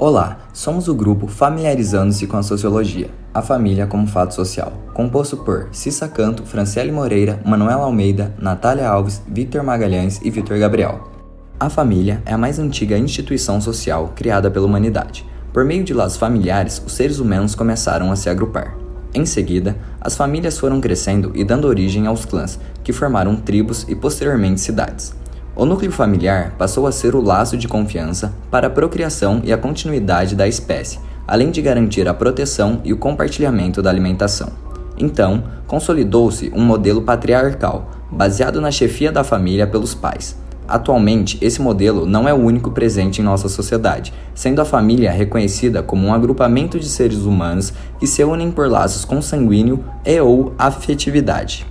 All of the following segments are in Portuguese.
Olá, somos o grupo Familiarizando-se com a Sociologia, a família como fato social, composto por Cissa Canto, Franciele Moreira, Manuela Almeida, Natália Alves, Victor Magalhães e Vitor Gabriel. A família é a mais antiga instituição social criada pela humanidade. Por meio de laços familiares, os seres humanos começaram a se agrupar. Em seguida, as famílias foram crescendo e dando origem aos clãs, que formaram tribos e posteriormente cidades. O núcleo familiar passou a ser o laço de confiança para a procriação e a continuidade da espécie, além de garantir a proteção e o compartilhamento da alimentação. Então, consolidou-se um modelo patriarcal, baseado na chefia da família pelos pais. Atualmente, esse modelo não é o único presente em nossa sociedade, sendo a família reconhecida como um agrupamento de seres humanos que se unem por laços consanguíneo e/ou afetividade.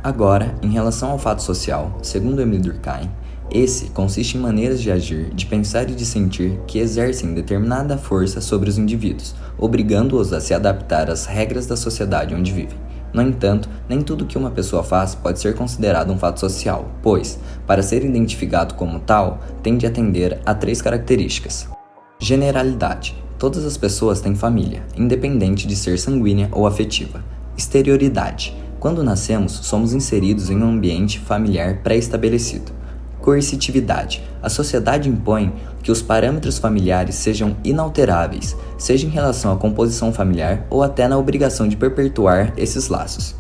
Agora, em relação ao fato social, segundo Emile Durkheim, esse consiste em maneiras de agir, de pensar e de sentir que exercem determinada força sobre os indivíduos, obrigando-os a se adaptar às regras da sociedade onde vivem. No entanto, nem tudo que uma pessoa faz pode ser considerado um fato social, pois, para ser identificado como tal, tem de atender a 3 características. Generalidade. Todas as pessoas têm família, independente de ser sanguínea ou afetiva. Exterioridade. Quando nascemos, somos inseridos em um ambiente familiar pré-estabelecido. Coercitividade. A sociedade impõe que os parâmetros familiares sejam inalteráveis, seja em relação à composição familiar ou até na obrigação de perpetuar esses laços.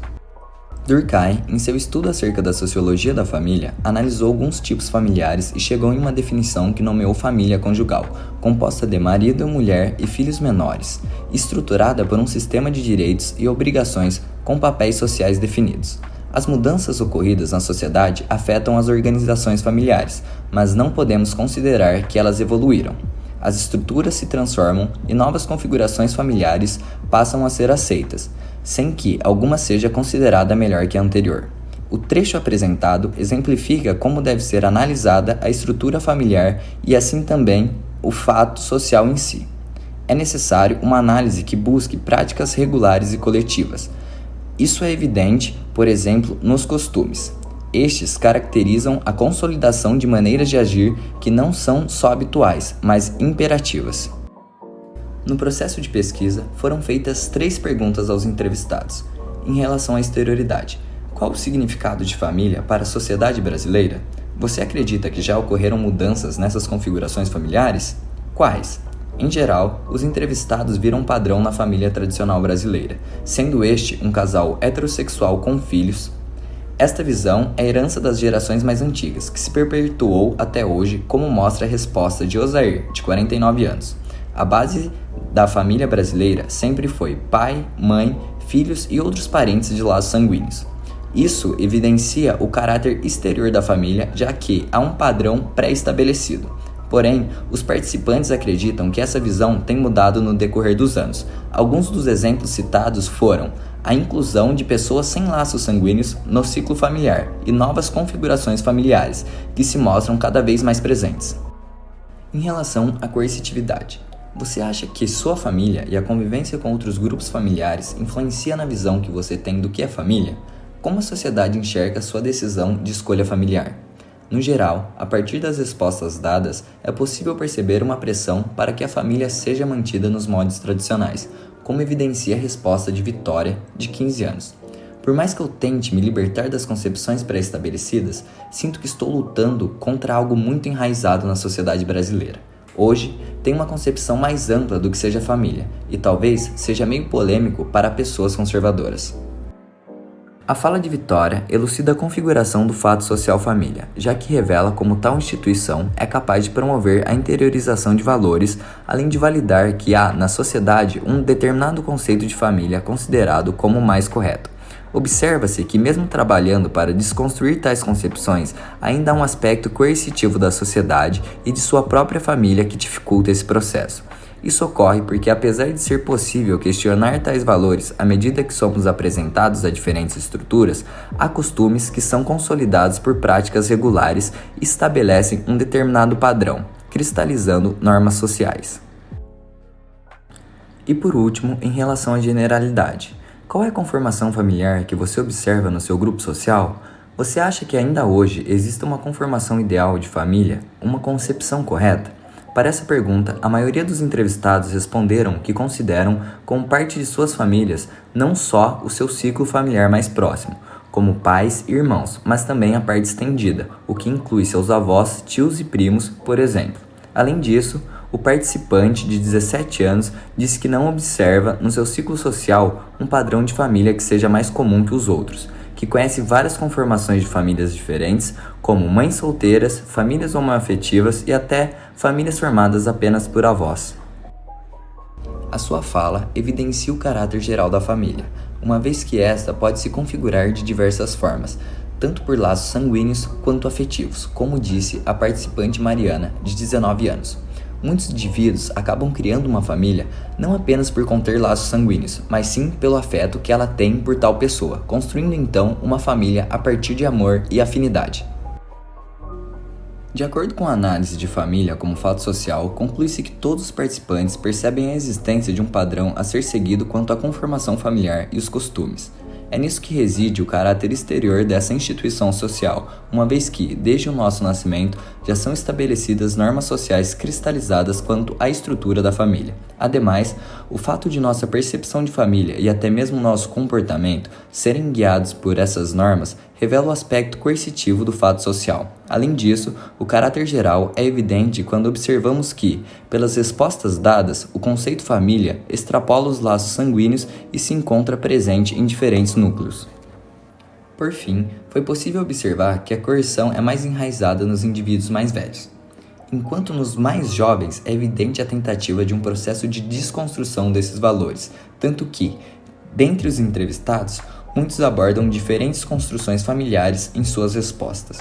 Durkheim, em seu estudo acerca da sociologia da família, analisou alguns tipos familiares e chegou em uma definição que nomeou família conjugal, composta de marido, mulher e filhos menores, estruturada por um sistema de direitos e obrigações com papéis sociais definidos. As mudanças ocorridas na sociedade afetam as organizações familiares, mas não podemos considerar que elas evoluíram. As estruturas se transformam e novas configurações familiares passam a ser aceitas, sem que alguma seja considerada melhor que a anterior. O trecho apresentado exemplifica como deve ser analisada a estrutura familiar e assim também o fato social em si. É necessário uma análise que busque práticas regulares e coletivas. Isso é evidente, por exemplo, nos costumes. Estes caracterizam a consolidação de maneiras de agir que não são só habituais, mas imperativas. No processo de pesquisa, foram feitas 3 perguntas aos entrevistados. Em relação à exterioridade, qual o significado de família para a sociedade brasileira? Você acredita que já ocorreram mudanças nessas configurações familiares? Quais? Em geral, os entrevistados viram um padrão na família tradicional brasileira, sendo este um casal heterossexual com filhos. Esta visão é herança das gerações mais antigas, que se perpetuou até hoje, como mostra a resposta de Osair, de 49 anos. A base da família brasileira sempre foi pai, mãe, filhos e outros parentes de laços sanguíneos. Isso evidencia o caráter exterior da família, já que há um padrão pré-estabelecido. Porém, os participantes acreditam que essa visão tem mudado no decorrer dos anos. Alguns dos exemplos citados foram a inclusão de pessoas sem laços sanguíneos no ciclo familiar e novas configurações familiares, que se mostram cada vez mais presentes. Em relação à coercitividade, você acha que sua família e a convivência com outros grupos familiares influencia na visão que você tem do que é família? Como a sociedade enxerga sua decisão de escolha familiar? No geral, a partir das respostas dadas, é possível perceber uma pressão para que a família seja mantida nos moldes tradicionais, como evidencia a resposta de Vitória, de 15 anos. Por mais que eu tente me libertar das concepções pré-estabelecidas, sinto que estou lutando contra algo muito enraizado na sociedade brasileira. Hoje, tem uma concepção mais ampla do que seja família, e talvez seja meio polêmico para pessoas conservadoras. A fala de Vitória elucida a configuração do fato social família, já que revela como tal instituição é capaz de promover a interiorização de valores, além de validar que há na sociedade um determinado conceito de família considerado como o mais correto. Observa-se que, mesmo trabalhando para desconstruir tais concepções, ainda há um aspecto coercitivo da sociedade e de sua própria família que dificulta esse processo. Isso ocorre porque, apesar de ser possível questionar tais valores à medida que somos apresentados a diferentes estruturas, há costumes que são consolidados por práticas regulares e estabelecem um determinado padrão, cristalizando normas sociais. E por último, em relação à generalidade, qual é a conformação familiar que você observa no seu grupo social? Você acha que ainda hoje existe uma conformação ideal de família, uma concepção correta? Para essa pergunta, a maioria dos entrevistados responderam que consideram como parte de suas famílias não só o seu ciclo familiar mais próximo, como pais e irmãos, mas também a parte estendida, o que inclui seus avós, tios e primos, por exemplo. Além disso, o participante de 17 anos disse que não observa no seu ciclo social um padrão de família que seja mais comum que os outros, que conhece várias conformações de famílias diferentes, como mães solteiras, famílias homoafetivas e até famílias formadas apenas por avós. A sua fala evidencia o caráter geral da família, uma vez que esta pode se configurar de diversas formas, tanto por laços sanguíneos quanto afetivos, como disse a participante Mariana, de 19 anos. Muitos indivíduos acabam criando uma família não apenas por conter laços sanguíneos, mas sim pelo afeto que ela tem por tal pessoa, construindo então uma família a partir de amor e afinidade. De acordo com a análise de família como fato social, conclui-se que todos os participantes percebem a existência de um padrão a ser seguido quanto à conformação familiar e os costumes. É nisso que reside o caráter exterior dessa instituição social, uma vez que, desde o nosso nascimento, já são estabelecidas normas sociais cristalizadas quanto à estrutura da família. Ademais, o fato de nossa percepção de família e até mesmo nosso comportamento serem guiados por essas normas revela o aspecto coercitivo do fato social. Além disso, o caráter geral é evidente quando observamos que, pelas respostas dadas, o conceito família extrapola os laços sanguíneos e se encontra presente em diferentes núcleos. Por fim, foi possível observar que a coerção é mais enraizada nos indivíduos mais velhos, enquanto nos mais jovens é evidente a tentativa de um processo de desconstrução desses valores, tanto que, dentre os entrevistados, muitos abordam diferentes construções familiares em suas respostas.